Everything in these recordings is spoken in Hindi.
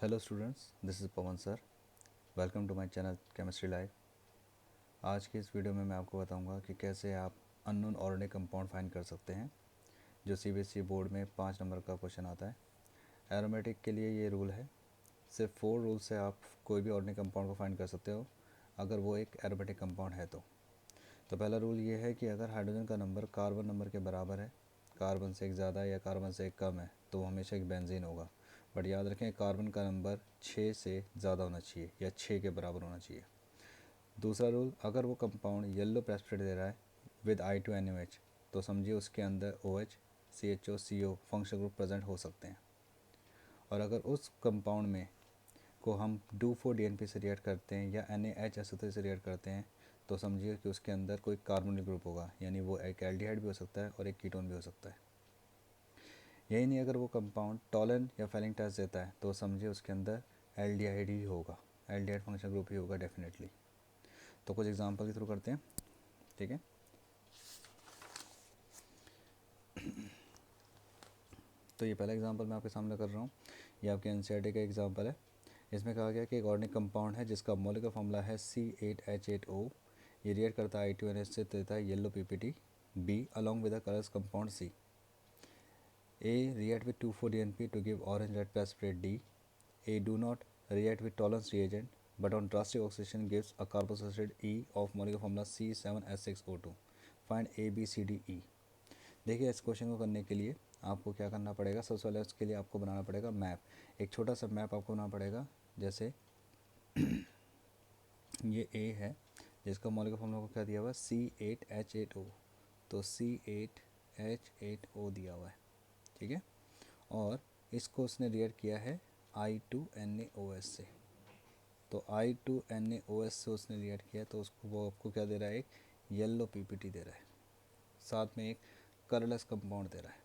Hello students, this is Pawan sir. Welcome to my channel chemistry live. आज की इस वीडियो में मैं आपको बताऊंगा कि कैसे आप अननोन ऑर्गेनिक कंपाउंड फाइंड कर सकते हैं, जो सीबीएसई बोर्ड में 5 नंबर का क्वेश्चन आता है। एरोमेटिक के लिए ये रूल है, सिर्फ 4 रूल से आप कोई भी ऑर्गेनिक कंपाउंड को फाइंड कर सकते हो अगर वो एक एरोमेटिक कंपाउंड है तो पहला रूल ये है कि अगर हाइड्रोजन का नंबर कार्बन नंबर के बराबर है, कार्बन से एक ज़्यादा या कार्बन से एक कम है, तो वो हमेशा एक बेंजीन होगा। बट याद रखें, कार्बन का नंबर 6 से ज़्यादा होना चाहिए या 6 के बराबर होना चाहिए। दूसरा रूल, अगर वो कंपाउंड येलो प्रेसिपिटेट दे रहा है विद I2NOH, तो समझिए उसके अंदर OH, CHO, CO functional group present हो सकते हैं। और अगर उस कंपाउंड में को हम 2,4-DNP से रिएक्ट करते हैं या NaHSO3 से रिएक्ट करते हैं, तो समझिए कि उसके अंदर कोई कार्बोनिल ग्रुप होगा, यानी वो एक एल्डिहाइड भी हो सकता है और एक कीटोन भी हो सकता है। यही नहीं, अगर वो कंपाउंड टॉलन या फेलिंग टेस्ट देता है तो समझिए उसके अंदर एल्डिहाइड ही होगा, एल्डिहाइड फंक्शनल ग्रुप ही होगा डेफिनेटली। तो कुछ एग्जांपल के थ्रू करते हैं, ठीक है। तो ये पहला एग्जांपल मैं आपके सामने कर रहा हूँ, ये आपके एनसीईआरटी का एग्जांपल है। इसमें कहा गया कि एक ऑर्गेनिक कंपाउंड है जिसका मॉलिक्यूलर फॉर्मूला है C8H8O। ये रिएक्ट करता है I2NH से, देता है yellow PPT B along with the colours compound C। A react with 2,4-DNP to give orange red precipitate D. A do not react with tolerance reagent but on drastic oxidation gives a carboxylated E of molecular formula C7H6O2. Find A B C D E। देखिए, इस क्वेश्चन को करने के लिए आपको क्या करना पड़ेगा। सबसे पहले उसके लिए आपको बनाना पड़ेगा मैप। एक छोटा सा मैप आपको बनाना पड़ेगा। जैसे ये A है जिसका मॉलिक्यूलर फॉर्मूला को क्या दिया हुआ है, C8H8O, तो C8H8O दिया हुआ है, ठीक है। और इसको उसने रिएक्ट किया है I2NaOH से, तो I2NaOH से उसने रिएक्ट किया, तो उसको वो आपको क्या दे रहा है, एक येलो PPT दे रहा है, साथ में एक कलरलेस कंपाउंड दे रहा है।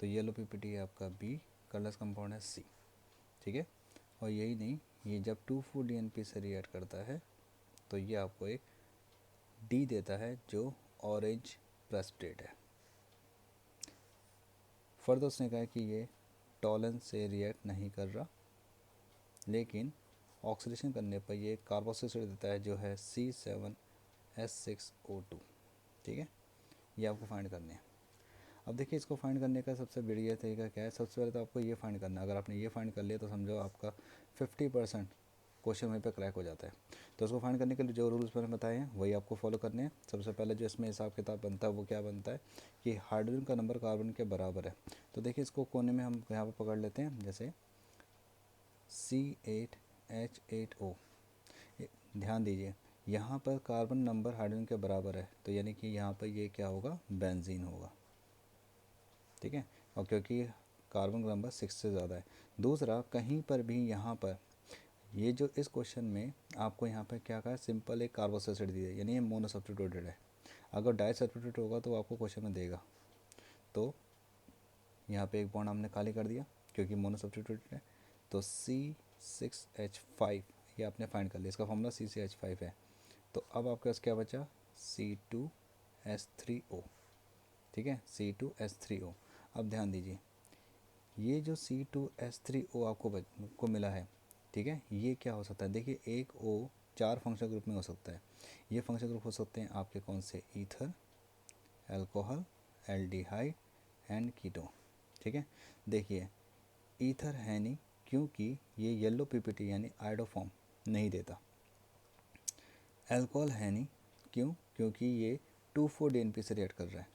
तो येलो PPT है आपका B, कलरलेस कंपाउंड है C, ठीक है। और यही नहीं, ये जब 2,4-DNP से रिएक्ट करता है तो ये आपको एक D देता है जो ऑरेंज प्रेसिपिटेट है। फर्दर उसने कहा कि ये टॉलन से रिएक्ट नहीं कर रहा, लेकिन ऑक्सीडेशन करने पर ये कार्बोक्सिलेट देता है जो है C7H6O2, ठीक है। ये आपको फाइंड करने हैं। अब देखिए, इसको फाइंड करने का सबसे बढ़िया तरीका क्या है। सबसे पहले तो आपको ये फाइंड करना है। अगर आपने ये फाइंड कर लिया तो समझो आपका 50% क्वेश्चन वहीं पे क्रैक हो जाता है। तो उसको फाइंड करने के लिए जो रूल्स मैंने बताए हैं वही आपको फॉलो करने हैं। सबसे पहले जो इसमें हिसाब किताब बनता है वो क्या बनता है कि हाइड्रोजन का नंबर कार्बन के बराबर है। तो देखिए, इसको कोने में हम यहाँ पर पकड़ लेते हैं, जैसे C8H8O। ध्यान दीजिए, यहाँ पर कार्बन नंबर हाइड्रोजन के बराबर है, तो यानी कि यहाँ पर ये क्या होगा, बेंजीन होगा, ठीक है। और क्योंकि कार्बन का नंबर 6 से ज़्यादा है। दूसरा, कहीं पर भी यहाँ पर ये जो इस क्वेश्चन में आपको यहाँ पर क्या कहा है, सिंपल एक कार्बोक्सिलेट दी है, यानी ये मोनो सब्स्टिट्यूटेड है। अगर डाई सब्स्टिट्यूट होगा तो आपको क्वेश्चन में देगा। तो यहाँ पे एक बॉन्ड हमने खाली कर दिया क्योंकि मोनो सब्स्टिट्यूटेड है, तो C6H5 ये आपने फाइंड कर लिया। इसका फॉर्मूला C6H5 है। तो अब आपके पास क्या बचा, C2H3O, ठीक है, C2H3O। अब ध्यान दीजिए, ये जो C2H3O आपको को मिला है, ठीक है, ये क्या हो सकता है। देखिए, एक O 4 फंक्शनल ग्रुप में हो सकता है। ये फंक्शनल ग्रुप हो सकते हैं आपके कौन से, ether, alcohol, aldehyde and ketone, ठीक है। देखिए, ईथर है नहीं क्योंकि ये येलो PPT यानी आयोडोफॉर्म नहीं देता। एल्कोहल है नहीं, क्यों, क्योंकि ये 2,4-DNP से रिएक्ट कर रहा है।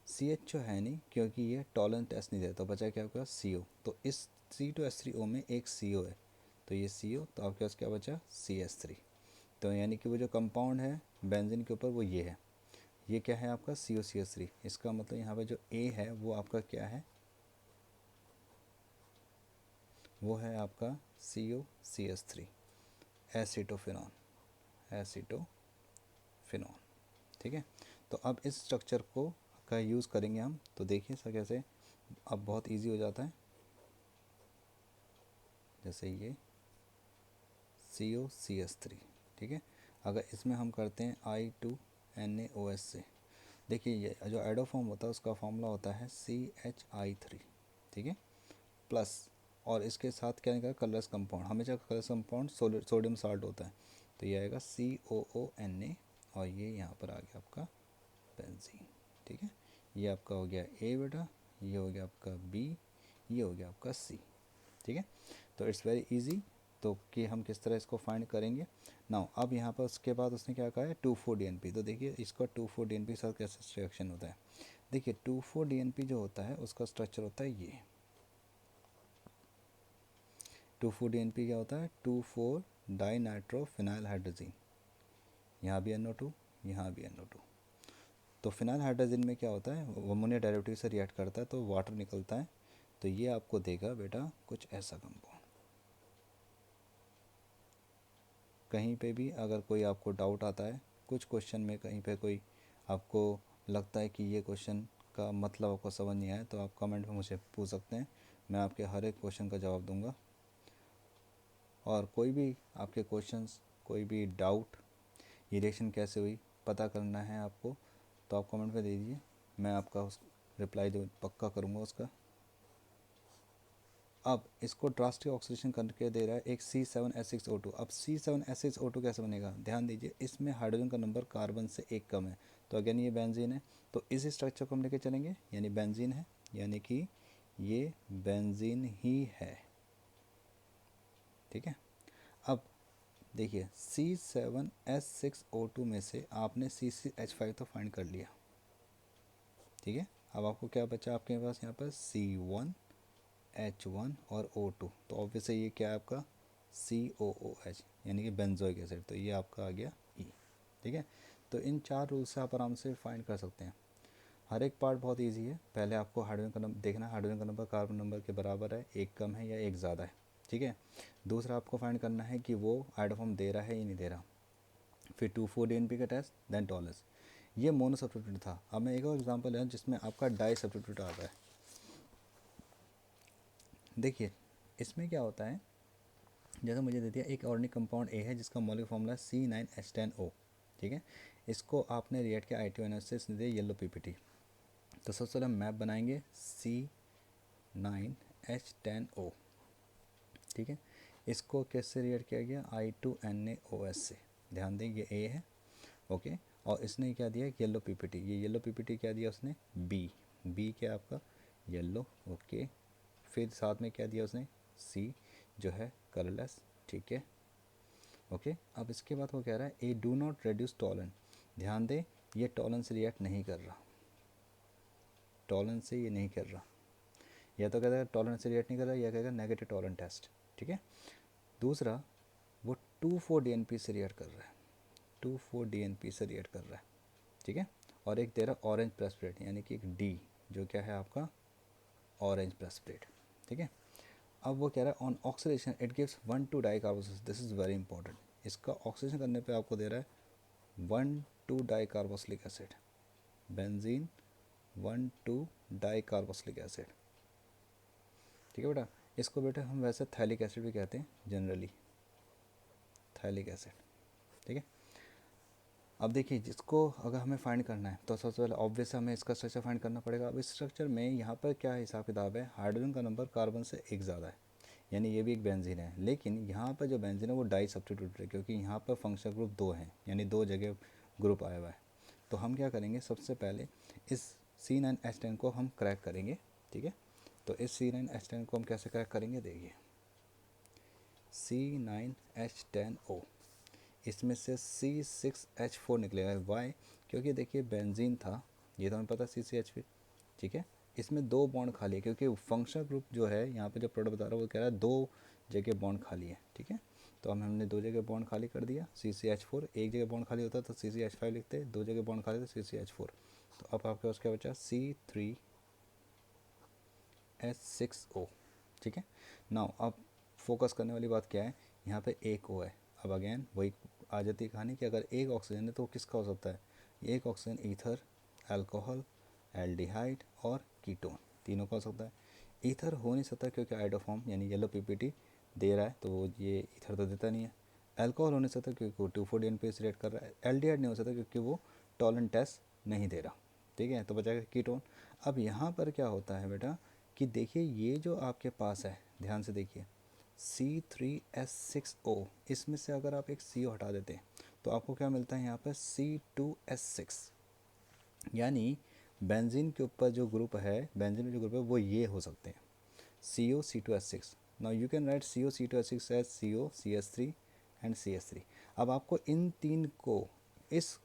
CHO है नहीं क्योंकि ये टॉलरेंस टेस्ट नहीं देता। बचा क्या आपके पास, CO। तो इस C2H3O में एक CO है, तो ये CO, तो आपके पास क्या बचा, CH3। तो यानी कि वो जो कंपाउंड है बेंजीन के ऊपर वो ये है, ये क्या है आपका COCH3। इसका मतलब यहाँ पे जो A है वो आपका क्या है, वो है आपका COCH3, एसिटोफिनॉन, एसिटोफिनॉन, ठीक है। तो अब इस स्ट्रक्चर को का यूज़ करेंगे हम। तो देखिए सर कैसे, अब बहुत इजी हो जाता है। जैसे ये COCH3, ठीक है। अगर इसमें हम करते हैं I2NaOH से, देखिए ये जो आयोडोफॉर्म होता है उसका फॉर्मूला होता है CHI3, ठीक है, प्लस और इसके साथ क्या निकला, कलरलेस कंपाउंड। हमेशा कलरलेस कंपाउंड सोडियम साल्ट होता है, तो ये आएगा COONA और ये यहाँ पर आ गया आपका बेंजीन। ठीक है, ये आपका हो गया A बेटा, ये हो गया आपका B, ये हो गया आपका C। ठीक है, तो इट्स वेरी इजी। तो कि हम किस तरह इसको फाइंड करेंगे नाउ। अब यहाँ पर उसके बाद उसने क्या कहा है 2,4-DNP। तो देखिए इसका 2,4-DNP के साथ कैसे रिएक्शन होता है। देखिए 2,4-DNP जो होता है उसका स्ट्रक्चर होता है ये। 2,4-DNP क्या होता है, 2,4-डाइनाइट्रोफिनाइल हाइड्रोजन। यहाँ भी NO2, यहाँ भी NO2। तो फिनाइल हाइड्रोजन में क्या होता है, अमोनिया डेरिवेटिव से रिएक्ट करता है तो वाटर निकलता है। तो ये आपको देगा बेटा कुछ ऐसा कंपाउंड। कहीं पे भी अगर कोई आपको डाउट आता है, कुछ क्वेश्चन में कहीं पे कोई आपको लगता है कि ये क्वेश्चन का मतलब आपको समझ नहीं आया, तो आप कमेंट में मुझे पूछ सकते हैं, मैं आपके हर एक क्वेश्चन का जवाब दूंगा। और कोई भी आपके क्वेश्चंस, कोई भी डाउट, ये रिएक्शन कैसे हुई पता करना है आपको, तो आप कमेंट में दे दीजिए, मैं आपका उस रिप्लाई जो पक्का करूँगा उसका। अब इसको ड्रास्टिक ऑक्सीडेशन करके दे रहा है एक C7H6O2। अब C7H6O2 कैसे बनेगा, ध्यान दीजिए, इसमें हाइड्रोजन का नंबर कार्बन से एक कम है, तो अगेन ये बेंजीन है। तो इस स्ट्रक्चर को हम लेके चलेंगे, यानी बेंजीन है, यानी कि ये बेंजीन ही है। ठीक है, अब देखिए C7H6O2 में से आपने CCH5 तो फाइंड कर लिया। ठीक है, अब आपको क्या बचा आपके पास यहाँ पर C1H1 और O2। तो ऑब्वियसली ये क्या है आपका COOH, यानी कि बेंजोइक एसिड। तो ये आपका आ गया E। ठीक है, तो इन 4 रूल से आप आराम से फाइंड कर सकते हैं। हर एक पार्ट बहुत इजी है। पहले आपको हाइड्रोजन का नंबर देखना, हाइड्रोजन का नंबर कार्बन नंबर के बराबर है, एक कम है या एक ज़्यादा है। ठीक है, दूसरा आपको फाइंड करना है कि वो हाइड्रोफॉर्म दे रहा है या नहीं दे रहा। फिर 2,4-DNP का टेस्ट, देन टॉलरेंस। ये मोनो सब्स्टिट्यूट था। अब मैं एक और एग्जांपल है जिसमें आपका डाई सब्स्टिट्यूट आता है। देखिए इसमें क्या होता है, जैसे मुझे दे दिया एक ऑर्गेनिक कंपाउंड A है जिसका मॉलिक्यूलर फार्मूला C9H10O। ठीक है, इसको आपने रिएक्ट किया I2NO से दे येलो PPT। तो सबसे पहले हम मैप बनाएंगे C9H10O। ठीक है, इसको कैसे रिएक्ट किया गया I2NaOH से। ध्यान दें ये A है, ओके, और इसने क्या दिया येलो PPT। ये येलो PPT क्या दिया उसने B क्या आपका येलो, ओके। फिर साथ में क्या दिया उसने C जो है कलरलेस। ठीक है, ओके। अब इसके बाद वो कह रहा है ए डू नॉट रेड्यूस टॉलन। ध्यान दें ये टॉलन से रिएक्ट नहीं कर रहा, टॉलन से ये नहीं कर रहा, या तो कहता है टॉलन से रिएक्ट नहीं कर रहा, या कहेगा नेगेटिव टॉलन टेस्ट। ठीक है, दूसरा वो 2,4-DNP से रिएक्ट कर रहा है, 2,4-DNP से रिएक्ट कर रहा है। ठीक है, और एक दे रहा ऑरेंज प्रेसिपिटेट, यानी कि एक D जो क्या है आपका ऑरेंज प्रेसिपिटेट। ठीक है, अब वो कह रहा है on oxidation it gives 1,2 dicarboxyl. This is very important. इसका ऑक्सीडेशन करने पे आपको दे रहा है 1,2 dicarboxylic acid, benzene 1,2 dicarboxylic acid. ठीक है बेटा, इसको बेटा हम वैसे थैलिक एसिड भी कहते हैं जनरली, थैलिक एसिड। ठीक है, अब देखिए जिसको अगर हमें फाइंड करना है तो सबसे पहले ऑब्वियस हमें इसका स्ट्रक्चर फाइंड करना पड़ेगा। अब इस स्ट्रक्चर में यहाँ पर क्या हिसाब किताब है, हाइड्रोजन का नंबर कार्बन से एक ज़्यादा है, यानी ये भी एक बेंजीन है। लेकिन यहाँ पर जो बेंजीन है वो डाई सब्स्टिट्यूट है, क्योंकि यहाँ पर फंक्शनल ग्रुप 2 हैं, यानी 2 जगह ग्रुप आया हुआ है। तो हम क्या करेंगे, सबसे पहले इस C9H10 को हम क्रैक करेंगे। ठीक है, तो इस C9H10 को हम कैसे क्रैक करेंगे, देखिए C9H10O, इसमें से C6H4 निकलेगा। वाई, क्योंकि देखिए बेंजीन था, ये तो हमें पता CCH4। ठीक है, इसमें 2 बॉन्ड खाली है, क्योंकि फंक्शनल ग्रुप जो है यहाँ पे जो प्रोडक्ट बता रहा है वो कह रहा है 2 जगह बॉन्ड खाली है। ठीक है, तो हमने 2 जगह बॉन्ड खाली कर दिया। CCH4 एक जगह बॉन्ड खाली होता तो CCH5 लिखते, 2 जगह बॉन्ड खाली तो CCH4। तो अब आपके पास क्या बचा C3H6O। ठीक है, नाउ अब फोकस करने वाली बात क्या है, यहाँ पे एक O है। अब अगेन वही आ जाती है कहानी कि अगर एक ऑक्सीजन है तो किसका हो सकता है, एक ऑक्सीजन ईथर, अल्कोहल, एल्डिहाइड और कीटोन, तीनों का हो सकता है। ईथर हो नहीं सकता क्योंकि आइडोफॉर्म यानी येलो PPT दे रहा है, तो वो ये ईथर तो देता नहीं है। अल्कोहल हो नहीं सकता क्योंकि वो 2,4-DNP से रिएक्ट कर रहा है। एल्डिहाइड नहीं हो सकता क्योंकि वो टॉलन टेस्ट नहीं दे रहा। ठीक है, तो बचाएगा कीटोन। अब यहाँ पर क्या होता है बेटा कि देखिए ये जो आपके पास है, ध्यान से देखिए C3H6O, इसमें से अगर आप एक CO हटा देते हैं तो आपको क्या मिलता है यहाँ पर C2H6, यानी बेंजीन के ऊपर जो ग्रुप है, बेंजीन में जो ग्रुप है वो ये हो सकते हैं CO C2H6। Now you can write CO C2H6 as CO CH3 and CH3। अब आपको इन तीन को इस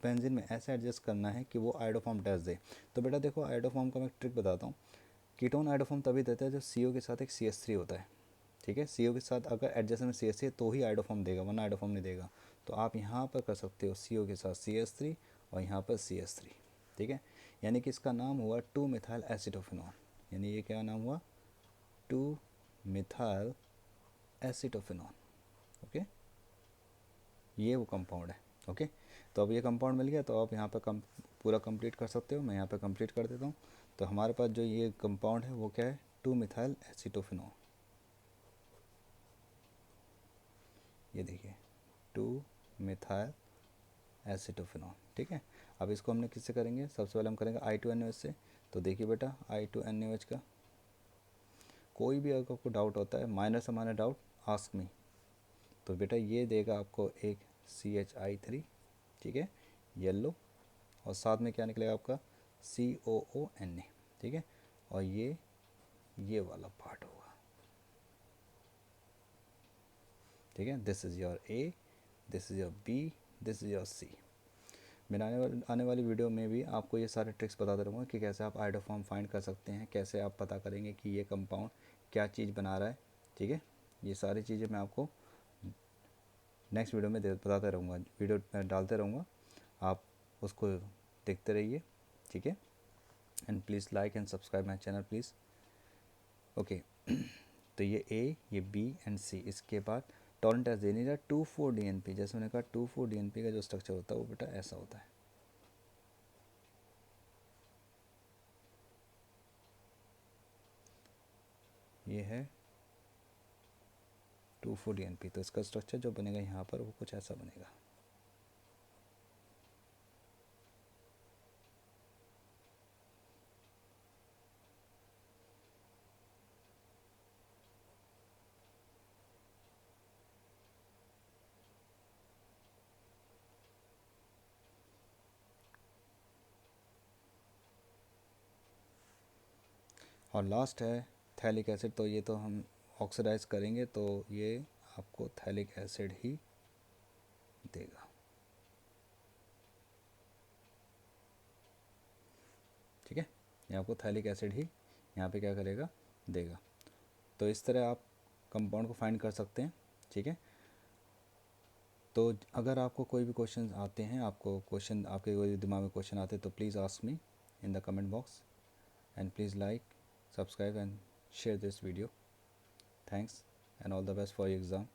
बेंजीन में ऐसे एडजस्ट करना है कि वो आइडोफॉर्म टेस्ट दे। तो बेटा देखो आइडोफॉर्म का मैं एक ट्रिक बताता हूँ। कीटोन आइडोफॉर्म तभी देता है जब CO के साथ एक CH3 होता है, ठीक है। CO के साथ अगर एडजस्टमेंट CH3 है तो ही आइडोफॉर्म देगा, वरना आइडोफॉर्म नहीं देगा। तो आप यहाँ पर कर सकते हो CO के साथ CH3 और यहाँ पर CH3, ठीक है। यानी कि इसका नाम हुआ 2-मिथाइल एसिटोफिनॉल, यानी ये क्या नाम हुआ 2-मिथाइल एसिटोफिनॉल, ओके। ये वो कंपाउंड है, ओके। तो अब ये कंपाउंड मिल गया, तो आप यहाँ पर पूरा कंप्लीट कर सकते हो। मैं यहाँ पर कंप्लीट कर देता हूँ। तो हमारे पास जो ये कंपाउंड है वो क्या है 2-मिथाइल एसिटोफिनॉल, ये देखिए 2-मिथाइल एसिटोफिनॉल, ठीक है। अब इसको हमने किससे करेंगे, सबसे पहले हम करेंगे I2NOH से। तो देखिए बेटा I2NOH का कोई भी अगर आपको डाउट होता है, माइनर से माइनर डाउट आस्क मी। तो बेटा ये देगा आपको एक CH3, ठीक है, येलो, और साथ में क्या निकलेगा आपका COONA, ठीक है। और ये वाला पार्ट होगा, ठीक है। This is your A, this is your B, this is your C। मेरे आने वाली वीडियो में भी आपको ये सारे ट्रिक्स बताते रहूँगा कि कैसे आप आइडोफॉर्म फाइंड कर सकते हैं, कैसे आप पता करेंगे कि ये कंपाउंड क्या चीज़ बना रहा है, ठीक है। ये सारी चीज़ें मैं आपको नेक्स्ट वीडियो में बताते रहूँगा, वीडियो में डालते रहूँगा, आप उसको देखते रहिए, ठीक है। And please like and subscribe my channel please, okay. तो ये A, ये B एंड C। इसके बाद टॉरेंट टेस्ट देनी है 2,4-DNP। जैसे मैंने कहा 2,4-DNP का जो स्ट्रक्चर होता है वो बेटा ऐसा होता है, ये है 2,4-DNP। तो इसका स्ट्रक्चर जो बनेगा यहाँ पर वो कुछ ऐसा बनेगा। और लास्ट है थैलिक एसिड। तो ये तो हम ऑक्सीडाइज करेंगे तो ये आपको थैलिक एसिड ही देगा, ठीक है। ये आपको थैलिक एसिड ही यहाँ पे क्या करेगा, देगा। तो इस तरह आप कंपाउंड को फाइंड कर सकते हैं, ठीक है। तो अगर आपको कोई भी क्वेश्चन आते हैं, आपको क्वेश्चन आपके कोई दिमाग में क्वेश्चन आते हैं तो please ask me in the comment box, and please like, subscribe and share this video. Thanks and all the best for your exam.